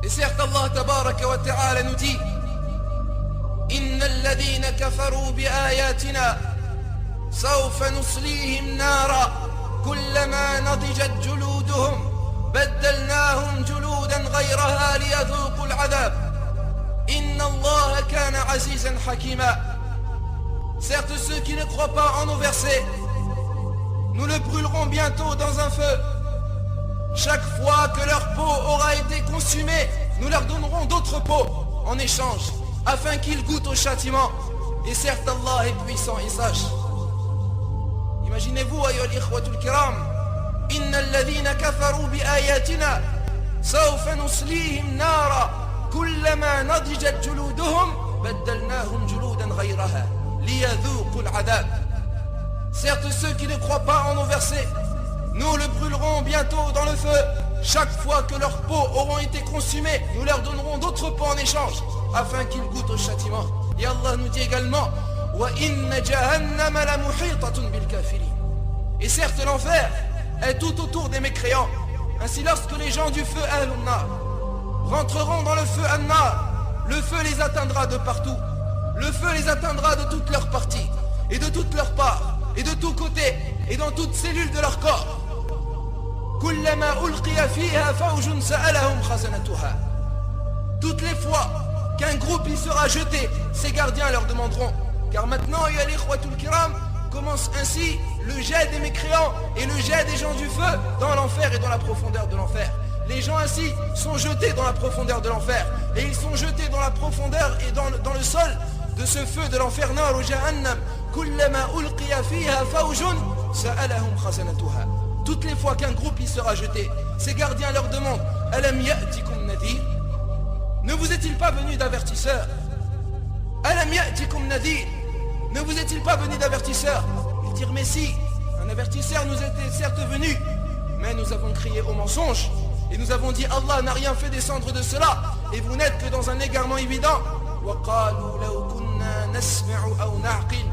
Et certes Allah tabaraka wa ta'ala nous dit إن الذين كفروا بآياتنا سوف نصليهم نارا كلما نضجت جلودهم بدلناهم جلودا غيرها ليذوقوا العذاب إن الله كان عزيزا حكيما. Certes ceux qui ne croient pas en nos versets, nous le brûlerons bientôt dans un feu. Chaque fois que leur peau aura été consumée, nous leur donnerons d'autres peaux en échange, afin qu'ils goûtent au châtiment. Et certes Allah est puissant et sage. Imaginez-vous, ayyuha al-ikhwatul kiram, inna alladhina kafaru bi ayatina sawfa nuslihim nara kullama nadijat juluduhum baddalnahum juludan ghayraha liyadhuqu al-adab. Certes ceux qui ne croient pas en nos versets, nous le brûlerons bientôt dans le feu. Chaque fois que leurs peaux auront été consumées, nous leur donnerons d'autres peaux en échange, afin qu'ils goûtent au châtiment. Et Allah nous dit également وَإِنَّ جَهَنَّمَ لَمُحِيطَةٌ بِالْكَافِرِينَ. Et certes l'enfer est tout autour des mécréants. Ainsi lorsque les gens du feu Ahlun-Nar rentreront dans le feu An-Nar, le feu les atteindra de partout. Le feu les atteindra de toutes leurs parties, et de toutes leurs parts, et de tous côtés, et dans toutes cellules de leur corps. كُلَّمَا أُلْقِيَ فِيهَا فَوْجٌ سَأَلَهُمْ خَزَنَتُهَا. Toutes les fois qu'un groupe y sera jeté, ses gardiens leur demanderont. Car maintenant, ya l'ikhwatul kiram, commence ainsi le jet des mécréants et le jet des gens du feu dans l'enfer et dans la profondeur de l'enfer. Les gens ainsi sont jetés dans la profondeur de l'enfer. Et ils sont jetés dans la profondeur et dans le sol de ce feu de l'enfer nar ou jahannam. Kullama ulqiya fiha fawjun sa'alahum khazanatuha. Toutes les fois qu'un groupe y sera jeté, ses gardiens leur demandent Alam ya'tikum nadir? Ne vous est-il pas venu d'avertisseur? Alam ya'tikum nadir? Ne vous est-il pas venu d'avertisseur? Ils dirent mais si, un avertisseur nous était certes venu, mais nous avons crié au mensonge et nous avons dit Allah n'a rien fait descendre de cela et vous n'êtes que dans un égarement évident. وَقَالُوا لَوْ كُنَّا نَسْمِعُ أَوْ نَعْقِلُ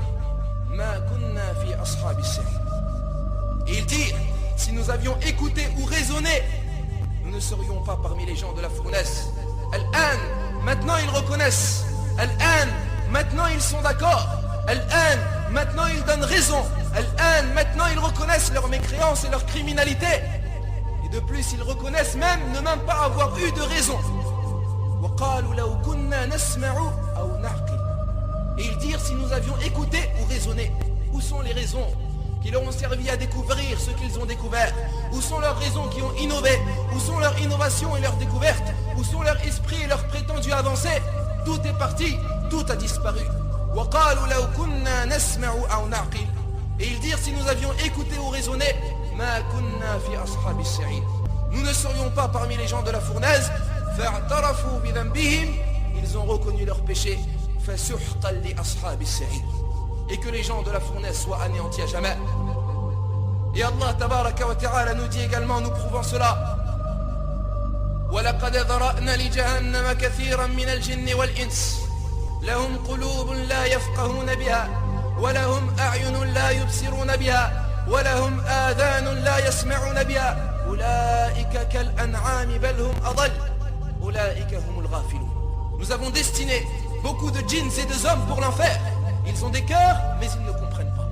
مَا كُنَّا فِي أَصْحَابِ السَّعِيرِ. Et ils dirent si nous avions écouté ou raisonné, nous ne serions pas parmi les gens de la fournaise. Al-an, maintenant ils reconnaissent. Al-an, maintenant ils sont d'accord. Al-an, maintenant ils donnent raison. Al-an, maintenant ils reconnaissent leur mécréance et leur criminalité. Et de plus ils reconnaissent même ne même pas avoir eu de raison. وَقَالُوا لَوْ كُنَّا نَسْمَعُ أَوْ نَعْقِلُ. Et ils dirent si nous avions écouté ou raisonné. Où sont les raisons qui leur ont servi à découvrir ce qu'ils ont découvert? Où sont leurs raisons qui ont innové? Où sont leurs innovations et leurs découvertes? Où sont leurs esprits et leurs prétendus avancées? Tout est parti, tout a disparu. وَقَالُوا لَوْ كُنَّا نَسْمَعُ أَوْ نَعْقِلُ. Et ils dirent si nous avions écouté ou raisonné, مَا كُنَّا فِي أَصْحَابِ السَّعِيرِ. Nous ne serions pas parmi les gens de la fournaise. فَاعْتَرَفُوا بِذَنبِهِمْ. Ils ont reconnu leur péché. فَسُحْقًا لِأَصْحَابِ السَّعِيرِ. Et que les gens de la fournaise soient anéantis à jamais. Et Allah tabaraka wa ta'ala nous dit également, nous prouvant cela, وَلَقَدْ ذَرَأْنَا لِجَهَنَّمَ كَثِيرًا مِنَ الْجِنِّ وَالْإِنسِ لَهُمْ قُلُوبٌ لَا يَفْقَهُونَ بِهَا وَلَهُمْ أَعْيُنٌ لَا يُبْصِرُونَ بِهَا وَلَهُمْ آذَانٌ لَا يَسْمَعُونَ بِهَا أُولَئِكَ كَالْأَنْعَامِ بَلْ هُمْ أَضَلُّ أُولَئِكَ هُمُ الْغَافِلُونَ. Nous avons destiné beaucoup de djinns et de hommes pour l'enfer. Ils ont des cœurs, mais ils ne comprennent pas.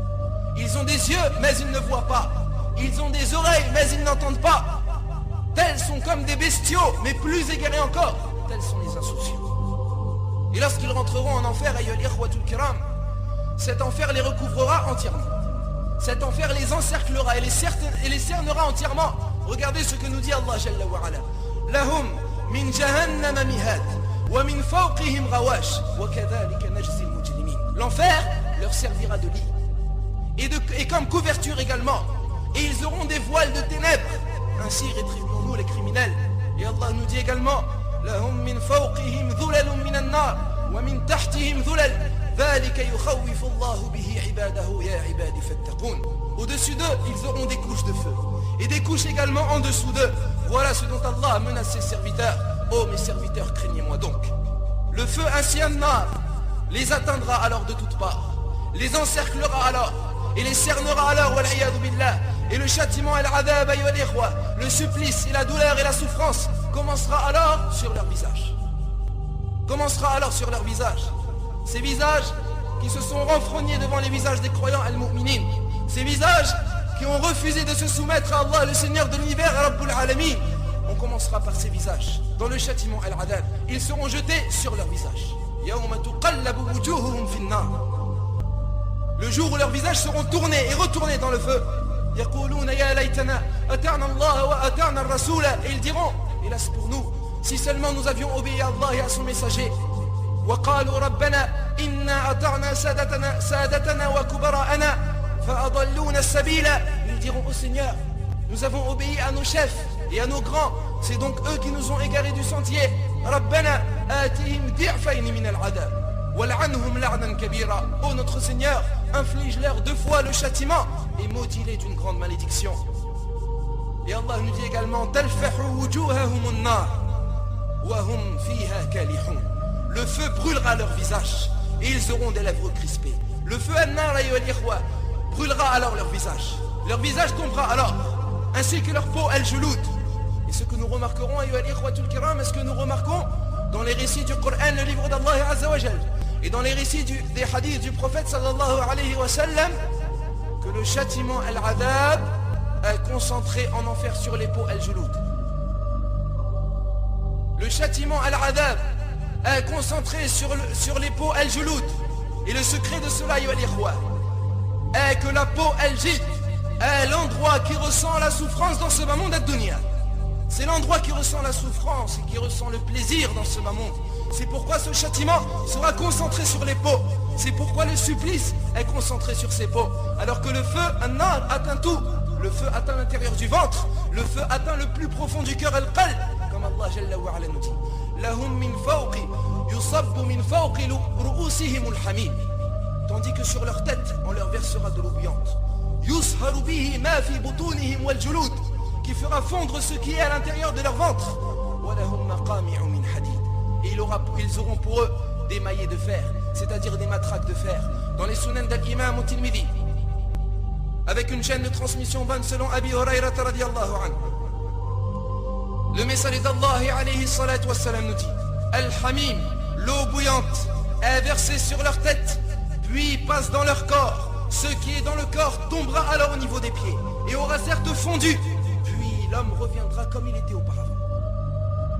Ils ont des yeux, mais ils ne voient pas. Ils ont des oreilles, mais ils n'entendent pas. Tels sont comme des bestiaux, mais plus égarés encore. Tels sont les insouciants. Et lorsqu'ils rentreront en enfer, ayyuha al-ikhwatul kiram, cet enfer les recouvrera entièrement. Cet enfer les encerclera et les cernera entièrement. Regardez ce que nous dit Allah Jalla wa Ala. Lahum min jahannama mihad wa min fawqihim ghawash wa kadhalika najzi al-mujrimin. L'enfer leur servira de lit et comme couverture également. Et ils auront des voiles de ténèbres. Ainsi rétribuons-nous les criminels. Et Allah nous dit également lahum min fawqihim dhulalun min an-nar wa min tahtihim dhulal dhalika yukhawwifu Allahu bihi ibadahu ya ibadi fattaqun. Au-dessus d'eux, ils auront des couches de feu et des couches également en dessous d'eux. Voilà ce dont Allah a menacé ses serviteurs. Oh mes serviteurs, craignez-moi donc. Le feu ainsi an-nar les atteindra alors de toutes parts, les encerclera alors et les cernera alors, wal'iyadu billah. Et le châtiment et l'adab, ayyuha al-ikhwa, le supplice et la douleur et la souffrance commencera alors sur leur visage. Commencera alors sur leur visage. Ces visages qui se sont renfrognés devant les visages des croyants al-mu'minin. Ces visages qui ont refusé de se soumettre à Allah, le Seigneur de l'univers, Rabbul Alamin. On commencera par ces visages. Dans le châtiment al-adab, ils seront jetés sur leur visage. Yawma tuqallabu wujuhuhum fin nar. Le jour où leurs visages seront tournés et retournés dans le feu. Yaquluna ya laytana ata'na Allah wa ata'na ar-rasula. Et ils diront, hélas pour nous, si seulement nous avions obéi à Allah et à son messager. وقالوا ربنا إنا أطعنا سادتنا وكبراءنا فأضلونا السبيل. Ils diront au Seigneur, nous avons obéi à nos chefs et à nos grands, c'est donc eux qui nous ont égarés du sentier. ربنا آتهم ضعفين من العذاب والعنهم لعنا كبيرا. Ô notre Seigneur, inflige-leur 2 fois le châtiment et maudis-les d'une grande malédiction. Et Allah nous dit également تلفح وجوههم النار وهم فيها كالحون. Le feu brûlera leur visage et ils auront des lèvres crispées. Le feu an-nar brûlera alors leur visage. Leur visage tombera alors, ainsi que leur peau al-juloud. Et ce que nous remarquerons, est-ce que nous remarquons dans les récits du Coran, le livre d'Allah Azza wa Jal, et dans les récits des hadiths du prophète sallallahu alayhi wa sallam, que le châtiment al-adab est concentré en enfer sur les peaux al-juloud. Le châtiment al-adab est concentré sur les peaux al-juloud. Et le secret de cela, est que la peau al-jid est l'endroit qui ressent la souffrance dans ce bas monde ad-dunya. C'est l'endroit qui ressent la souffrance et qui ressent le plaisir dans ce bas monde. C'est pourquoi ce châtiment sera concentré sur les peaux. C'est pourquoi le supplice est concentré sur ces peaux. Alors que le feu, an-nar, atteint tout. Le feu atteint l'intérieur du ventre. Le feu atteint le plus profond du cœur, al-qalb. Comme Allah Jalla wa Ala nous dit. Lahum min fawqi yusabbu min fawqi ru'usihim al-hamim. Tandis que sur leur tête, on leur versera de l'eau bouillante. Yusharu bihi ma fi butunihim wal-julud. Qui fera fondre ce qui est à l'intérieur de leur ventre. Wa lahum maqami'u min hadid. Et ils auront pour eux des maillets de fer, c'est-à-dire des matraques de fer. Dans les sunan d'Al-Imam al-Tirmidhi, avec une chaîne de transmission bonne selon Abi Hurayrata radiyallahu anhu. Le messager d'Allah alayhi salatu wassalam nous dit Al-Hamim, l'eau bouillante, est versée sur leur tête, puis passe dans leur corps. Ce qui est dans le corps tombera alors au niveau des pieds et aura certes fondu. Puis l'homme reviendra comme il était auparavant.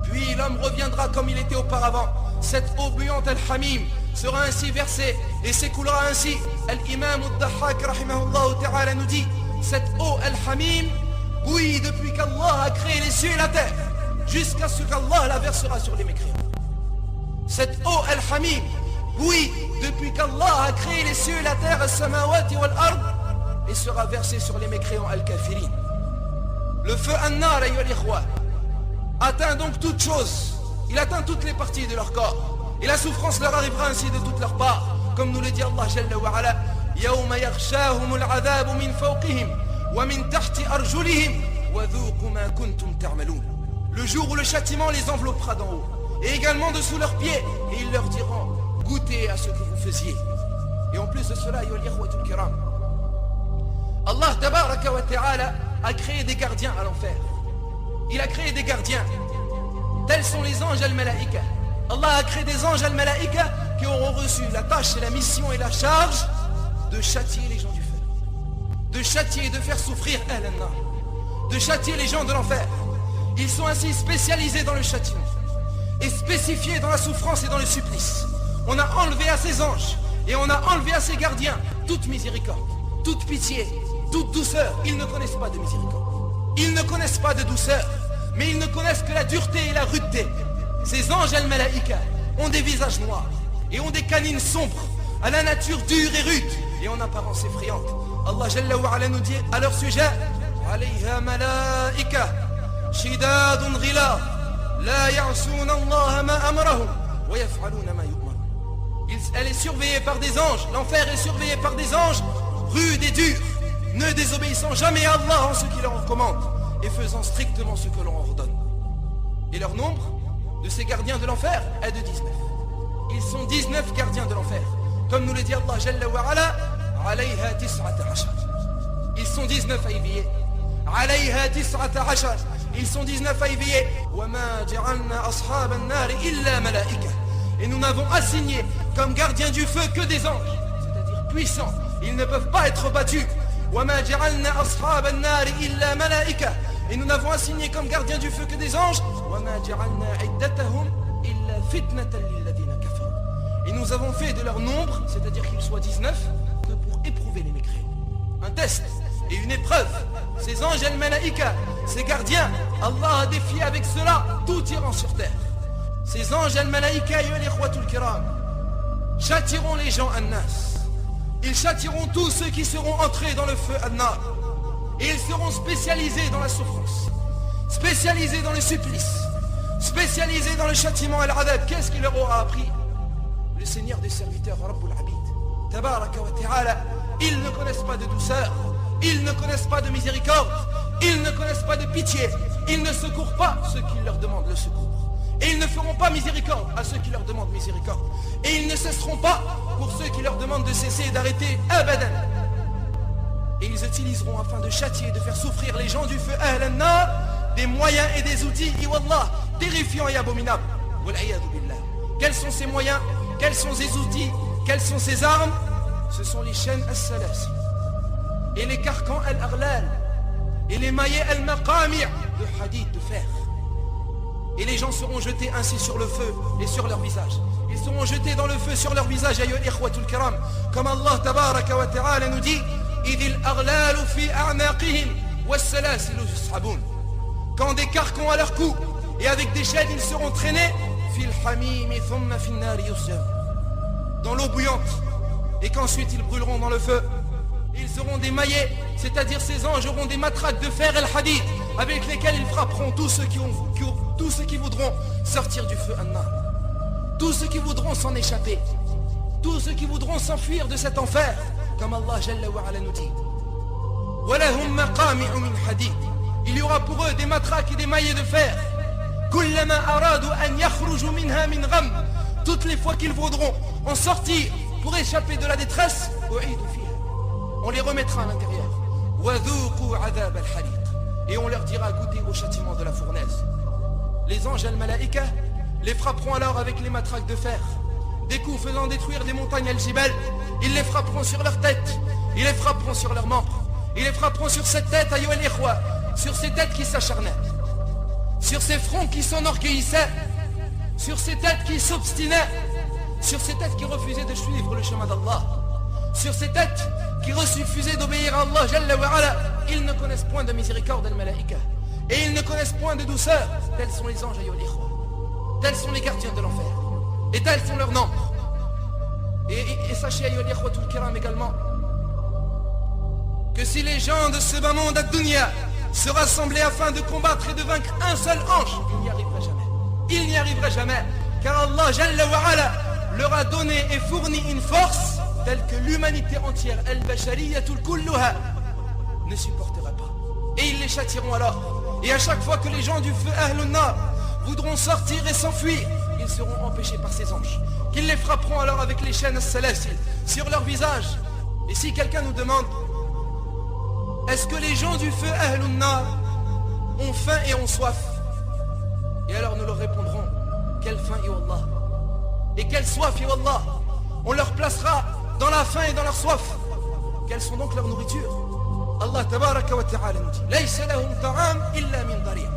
Puis l'homme reviendra comme il était auparavant. Cette eau bouillante Al-Hamim sera ainsi versée et s'écoulera ainsi. Al-Imam al-Dahhak rahimahullah ta'ala nous dit cette eau Al-Hamim bouillit depuis qu'Allah a créé les cieux et la terre jusqu'à ce qu'Allah la versera sur les mécréants. Cette eau Al-Hamim bouillit depuis qu'Allah a créé les cieux et la terre as-samawati wal-ard et sera versée sur les mécréants al-kafirin. Le feu an-nar atteint donc toutes choses. Il atteint toutes les parties de leur corps. Et la souffrance leur arrivera ainsi de toutes leurs parts. Comme nous le dit Allah Jalla wa Ala, Yawma yaghshahumul adhabu min fawqihim wa min tahti arjulihim wa dhuqu ma kuntum ta'malun. Le jour où le châtiment les enveloppera d'en haut et également dessous leurs pieds, et ils leur diront goûtez à ce que vous faisiez. Et en plus de cela, Allah tabaraka wa ta'ala a créé des gardiens à l'enfer. Il a créé des gardiens. Tels sont les anges al-malaïka. Allah a créé des anges al-malaïka qui auront reçu la tâche et la mission et la charge de châtier les gens du feu. De châtier et de faire souffrir al-nar. De châtier les gens de l'enfer. Ils sont ainsi spécialisés dans le châtiment et spécifiés dans la souffrance et dans le supplice. On a enlevé à ces anges et on a enlevé à ces gardiens toute miséricorde, toute pitié, toute douceur. Ils ne connaissent pas de miséricorde. Ils ne connaissent pas de douceur, mais ils ne connaissent que la dureté et la rudeté. Ces anges al-malaïka ont des visages noirs et ont des canines sombres, à la nature dure et rude et en apparence effrayante. Allah Jalla wa Ala nous dit à leur sujet alayha malaïka shidadun ghilad la ya'suna Allah ma amarahum wa yaf'aluna ma yu'marun. Elle est surveillée par des anges, l'enfer est surveillé par des anges rudes et durs, ne désobéissant jamais à Allah en ce qu'il leur recommande et faisant strictement ce que l'on ordonne. Et leur nombre de ces gardiens de l'enfer est de 19. Ils sont 19 gardiens de l'enfer. Comme nous le dit Allah Jalla wa Ala, alayha tis'ata ashar. Ils sont 19 à y veiller. Alayha tis'ata ashar. Ils sont 19 à y veiller. وَمَا جَعَلْنَا أَصْحَابَ النَّارِ إِلَّا مَلَائِكَةً. Et nous n'avons assigné comme gardiens du feu que des anges, c'est-à-dire puissants. Ils ne peuvent pas être battus. وَمَا جَعَلْنَا أَصْحَابَ النَّارِ إِلَّا مَلَائِكَةً. Et nous n'avons assigné comme gardiens du feu que des anges. وَمَا جَعَلْنَا عِدَّتَهُمْ إِلَّا فِتْنَةً لِلَّذِينَ كَفَرُوا. Et nous avons fait de leur nombre, c'est-à-dire qu'ils soient 19, que pour éprouver les mécréants. Un test et une épreuve. Ces anges al-malaïka, ces gardiens, Allah a défié avec cela tout tyran sur terre. Ces anges al-malaïka et al-ikhwatul kiram châtiront les gens an-nas. Ils châtiront tous ceux qui seront entrés dans le feu an-nar. Et ils seront spécialisés dans la souffrance, spécialisés dans le supplice, spécialisés dans le châtiment al-adab. Qu'est-ce qu'il leur aura appris? Le Seigneur des serviteurs, Rabbul Abid, Tabaraka wa Ta'ala. Ils ne connaissent pas de douceur, ils ne connaissent pas de miséricorde, ils ne connaissent pas de pitié, ils ne secourent pas ceux qui leur demandent le secours. Et ils ne feront pas miséricorde à ceux qui leur demandent miséricorde. Et ils ne cesseront pas pour ceux qui leur demandent de cesser et d'arrêter abadan. Et ils utiliseront afin de châtier et de faire souffrir les gens du feu Ahl-an-nar des moyens et des outils, Iwallah, terrifiants et abominables. Wal-'iyadhu billah. Quels sont ces moyens? Quels sont ces outils? Quelles sont ces armes? Ce sont les chaînes as-salas et les carcans al-aghlal et les maillets al-maqami' de hadith, de fer. Et les gens seront jetés ainsi sur le feu et sur leur visage. Ils seront jetés dans le feu sur leur visage, ayyuhal ikhwatul kiram. Comme Allah tabaraka wa ta'ala nous dit, idil aghlalu fi a'naqihim was-salasilu yushabun. Quand des carcans à leur cou et avec des chaînes ils seront traînés, fil hamimi thumma fin nari yusjam, dans l'eau bouillante, et qu'ensuite ils brûleront dans le feu. Ils seront démaillés, c'est-à-dire ces anges auront des matraques de fer al-hadid avec lesquels ils frapperont tous ceux qui voudront sortir du feu an-nar, tous ceux qui voudront s'en échapper, tous ceux qui voudront s'enfuir de cet enfer, comme Allah Jalla wa Ala nous dit. وَلَهُمْ مَقَامِعُ مِنْ حَدِيدٍ. Il y aura pour eux des matraques et des maillets de fer. كُلَّمَا أَرَادُوا أَنْ يَخْرُجُوا مِنْهَا مِنْ غَمٍّ. Toutes les fois qu'ils voudront en sortir pour échapper de la détresse, on les remettra à l'intérieur. وَذُوقُوا عَذَابَ الْحَرِيقِ. Et on leur dira goûter au châtiment de la fournaise. Les anges al-malaïka les frapperont alors avec les matraques de fer, des coups faisant détruire des montagnes al-jibal. Ils les frapperont sur leur tête, ils les frapperont sur leurs membres, ils les frapperont sur cette tête, ayyuhal ikhwa, sur ces têtes qui s'acharnaient, sur ces fronts qui s'enorgueillissaient, sur ces têtes qui s'obstinaient, sur ces têtes qui refusaient de suivre le chemin d'Allah, sur ces têtes qui refusaient d'obéir à Allah Jalla wa Ala. Ils ne connaissent point de miséricorde al-malaïka et ils ne connaissent point de douceur. Tels sont les anges, ayyuhal ikhwa, tels sont les gardiens de l'enfer et tels sont leurs noms. Et sachez, ayyuhal ikhwatul kiram, également que si les gens de ce bas monde ad-dunya se rassemblaient afin de combattre et de vaincre un seul ange, il n'y arriverait jamais. Il n'y arriverait jamais, car Allah Jalla wa Ala leur a donné et fourni une force telle que l'humanité entière, al-bashariyatul kulluha, ne supportera pas. Et ils les châtiront alors. Et à chaque fois que les gens du feu Ahl-an-nar voudront sortir et s'enfuir, ils seront empêchés par ces anges, qu'ils les frapperont alors avec les chaînes as-salasil sur leur visage. Et si quelqu'un nous demande, est-ce que les gens du feu Ahl-an-nar ont faim et ont soif? Et alors nous leur répondrons, quelle faim, ya Allah, et quelle soif, ya Allah. On leur placera dans la faim et dans leur soif. Quelles sont donc leurs nourritures? Allah tabaraka wa ta'ala nous dit, laysa lahum ta'am illa min dari'.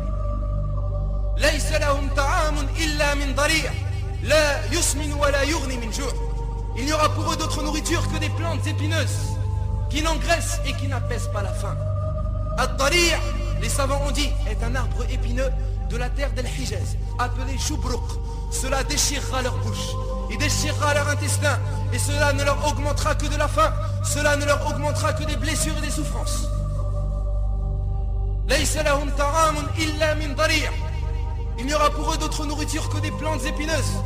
Laysa lahum ta'amun illa min dari'. La yusmin wa la yughni min ju'. Il n'y aura pour eux d'autre nourriture que des plantes épineuses qui n'engraissent et qui n'apaisent pas la faim. Ad-dari', les savants ont dit, est un arbre épineux de la terre d'Al-Hijaz, appelé Shubruq. Cela déchirera leur bouche, il déchirera leur intestin, et cela ne leur augmentera que de la faim, cela ne leur augmentera que des blessures et des souffrances. Laysa lahum ta'amun illa min dari'. Il n'y aura pour eux d'autre nourriture que des plantes épineuses.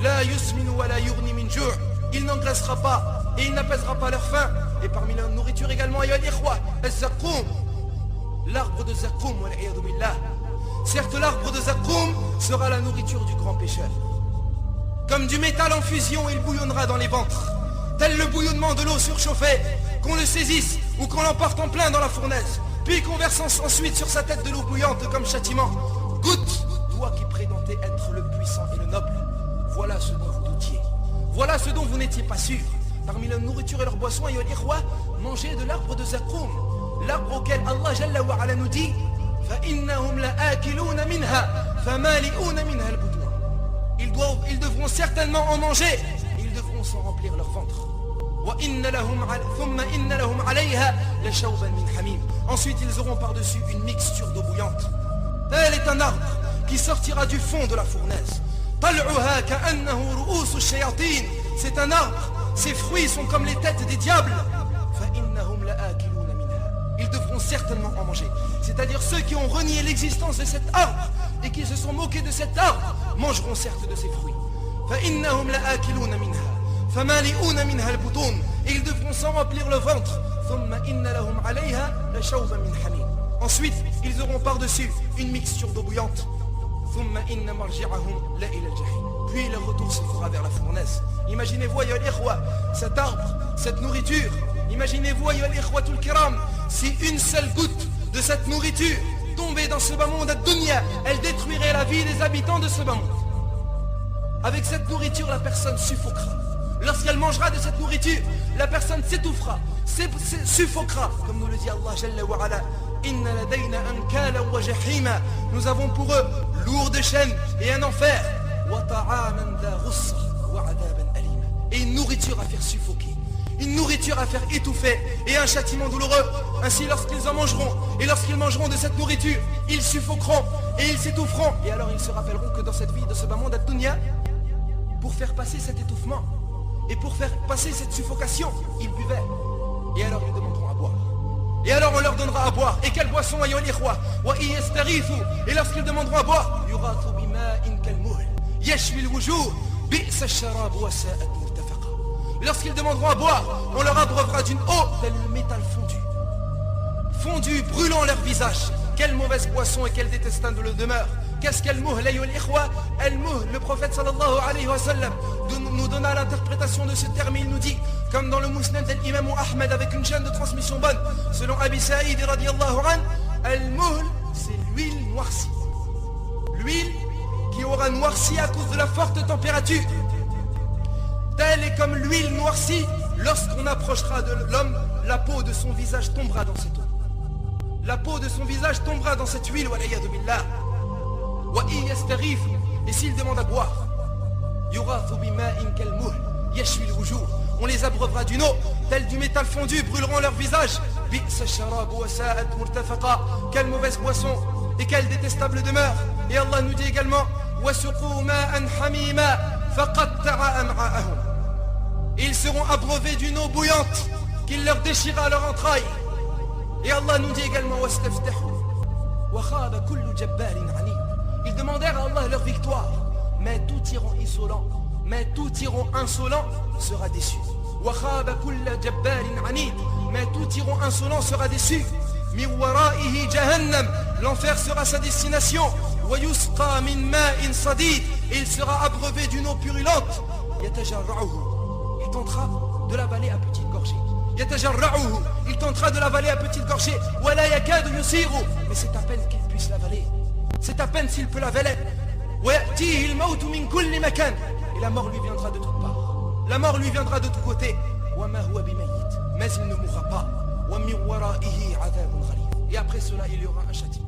La yusmin wa la yughni min ju'. Il n'engraissera pas et il n'apaisera pas leur faim. Et parmi leur nourriture également, ayyuhal ikhwa, az-zaqqum, l'arbre de Zaqqum, wal iyadu billah. Certes, l'arbre de Zaqqum sera la nourriture du grand pécheur. Comme du métal en fusion, il bouillonnera dans les ventres, tel le bouillonnement de l'eau surchauffée, qu'on le saisisse ou qu'on l'emporte en plein dans la fournaise. Puis qu'on verse ensuite sur sa tête de l'eau bouillante comme châtiment. Goûte, toi qui prétendais être le puissant et le noble. Voilà ce dont vous doutiez. Voilà ce dont vous n'étiez pas sûr. Parmi la nourriture et leur boisson, mangez de l'arbre de Zakoum. L'arbre auquel Allah Jalla wa Ala nous dit فَإِنَّهُمْ لَآكِلُونَ مِنْهَا فَمَالِئُونَ مِنْهَا الْبُطُونَ. Ils devront certainement en manger et ils devront s'en remplir leur ventre. ثُمَّ إِنَّ لَهُمْ عَلَيْهَا لَشَوْبًا مِنْ حَمِيمٍ. Ensuite ils auront par-dessus une mixture d'eau bouillante. Tel est un arbre qui sortira du fond de la fournaise. طَلْعُهَا كَأَنَّهُ رُؤُوسُ الشَّيَاطِينِ. C'est un arbre, ses fruits sont comme les têtes des diables. فَإِنَّهُمْ لَآكِلُونَ مِنْهَا. Ils devront certainement en manger. C'est-à-dire ceux qui ont renié l'existence de cet arbre et qui se sont moqués de cet arbre mangeront certes de ses fruits. فَإِنَّهُمْ لَآكِلُونَ مِنْهَا فَمَالِئُونَ مِنْهَا الْبُطُونَ. Et ils devront s'en remplir le ventre. ثُمَّ إِنَّ لَهُمْ عَلَيْهَا لَشَوْبًا مِنْ حَمِيمٍ. Ensuite, ils auront par-dessus une mixture d'eau bouillante. ثُمَّ إِنَّ مَرْجِعَهُمْ لَإِلَى الْجَحِيمِ. Puis leur retour se fera vers la fournaise. Imaginez-vous, ya al-ikhwa, cet arbre, cette nourriture. Imaginez-vous, ya al-ikhwatul kiram, si une seule goutte de cette nourriture tombait dans ce bas monde ad-dunya, elle détruirait la vie des habitants de ce bas monde. Avec cette nourriture, la personne suffoquera. Lorsqu'elle mangera de cette nourriture, la personne s'étouffera, suffoquera. Comme nous le dit Allah Jalla wa Ala, Inna ladayna ankala wa jahima. Nous avons pour eux lourdes chaînes et un enfer. Wa ta'aman dha ghussa wa adaban alima. Et une nourriture à faire suffoquer, une nourriture à faire étouffer et un châtiment douloureux. Ainsi lorsqu'ils en mangeront et lorsqu'ils mangeront de cette nourriture, ils suffoqueront et ils s'étoufferont. Et alors ils se rappelleront que dans cette vie de ce bas monde ad-dunya, pour faire passer cet étouffement et pour faire passer cette suffocation, ils buvaient. Et alors ils demanderont à boire. Et alors on leur donnera à boire. Et quelle boisson, ayyuha al-ikhwa? Wa yastaghithu. Et lorsqu'ils demanderont à boire, yughathu bima'in kalmuhl yashwi al-wujuh bi'sa ash-sharab wa sa'at murtafaqa. Lorsqu'ils demanderont à boire, on leur abreuvera d'une eau tel le métal fondu, brûlant leur visage. Quelle mauvaise boisson et quelle détestable demeure. Qu'est-ce qu'elle muhl, ayyuha al-ikhwa? Al-muhl, le prophète sallallahu alayhi wa sallam nous donna l'interprétation de ce terme. Il nous dit, comme dans le Musnad d'Imam Ahmed avec une chaîne de transmission bonne, selon Abi Sa'id radiyallahu an, al-muhl, c'est l'huile noircie. L'huile qui aura noirci à cause de la forte température. Telle est comme l'huile noircie, lorsqu'on approchera de l'homme, la peau de son visage tombera dans cette eau. La peau de son visage tombera dans cette huile, waliyadu billah. Wa yastaghithu. Et s'il demande à boire, yughathu bima'in kalmuhl yashwi al-wujuh. On les abreuvera d'une eau, telle du métal fondu, brûleront leur visage. Bi'sa ash-sharab wa sa'at murtafaqa. Quelle mauvaise boisson et quelle détestable demeure. Et Allah nous dit également, wasuqu ma'an hamima faqatta'a am'a'ahum. Et ils seront abreuvés d'une eau bouillante qui leur déchira leur entraille. Et Allah nous dit également, wastaftahu wa khaba kullu jabbarin 'anid. Ils demandèrent à Allah leur victoire, mais tout tyran insolent sera déçu. Wa khaba kullu jabbarin 'anid. Mais tout tyran insolent sera déçu. Min wara'ihi jahannam. L'enfer sera sa destination. Wa yusqa min ma'in sadid. Et il sera abreuvé d'une eau purulente. Yatajarra'uhu. Il tentera de l'avaler à petite gorgée. Yatajarra'uhu. Il tentera de l'avaler à petite gorgée. Wa la yakadu yusiru. Mais c'est à peine qu'il puisse l'avaler. C'est à peine s'il peut l'avaler. Wa ya'tihi al-mawtu min kulli makan. Et la mort lui viendra de toutes parts. La mort lui viendra de tous côtés. Wa ma huwa bimayyit. Mais il ne mourra pas. Wa min wara'ihi 'adhabun ghalib. Et après cela, il y aura un châtiment.